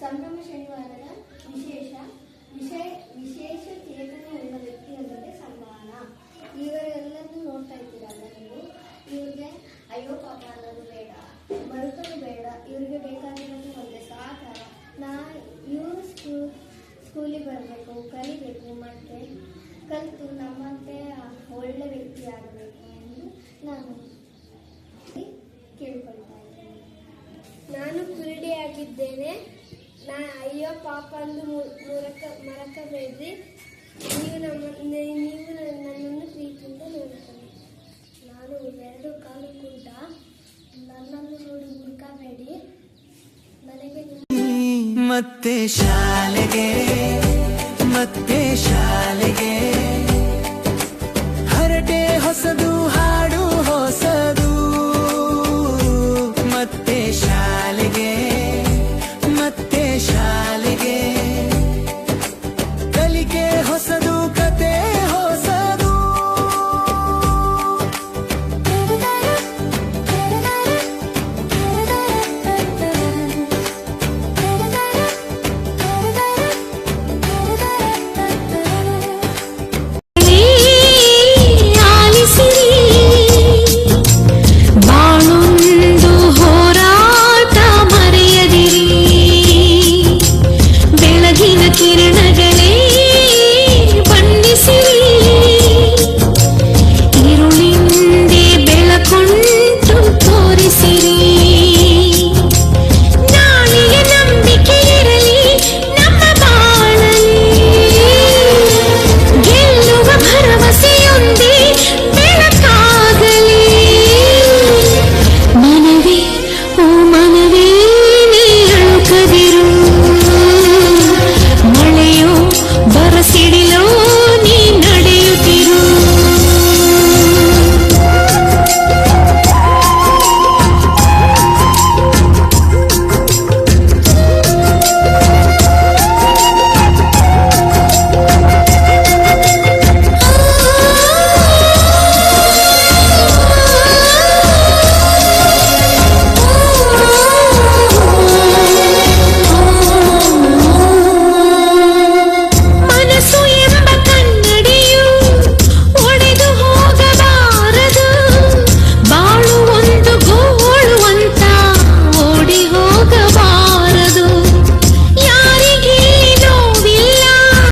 ಸಂಭ್ರಮ ಶನಿವಾರದ ವಿಶೇಷ ಚೇತನ ಉಳ್ಳ ವ್ಯಕ್ತಿಯೊಂದಿಗೆ ಸಂವಹನ. ಇವರೆಲ್ಲರನ್ನೂ ನೋಡ್ತಾ ಇದ್ದೀರಲ್ಲ ನೀವು. ಇವ್ರಿಗೆ ಅಯ್ಯೋ ಪಾಪ ಅನ್ನೋದು ಬೇಡ, ಬದುಕೋದು ಬೇಡ. ಇವ್ರಿಗೆ ಬೇಕಾಗಿರೋದು ಒಂದೇ ಸಹಕಾರ. ಇವರು ಸ್ಕೂಲಿಗೆ ಬರಬೇಕು, ಕಲಿಬೇಕು, ಮತ್ತೆ ಕಲಿತು ನಮ್ಮಂತೆ ಒಳ್ಳೆ ವ್ಯಕ್ತಿ ಆಗಬೇಕು ಎಂದು ನಾನು ಕೇಳ್ಕೊಳ್ತಾ ಇದ್ದೇನೆ. ನಾನು ಕುರುಡಿಯಾಗಿದ್ದೇನೆ. ಅಯ್ಯೋ ಪಾಪ ಅಂದು ಮರಕಬೇಡ್ರಿ. ನೀವು ನನ್ನನ್ನು ಪ್ರೀತಿಯಿಂದ ನೋಡ್ತೀನಿ. ನಾನು 2 ಕಾಲು ಕುಂಟ, ನನ್ನನ್ನು ನೋಡಿ ಹುಡುಕಬೇಡಿ. ನನಗೆ ಮತ್ತೆ ಶಾಲೆಗೆ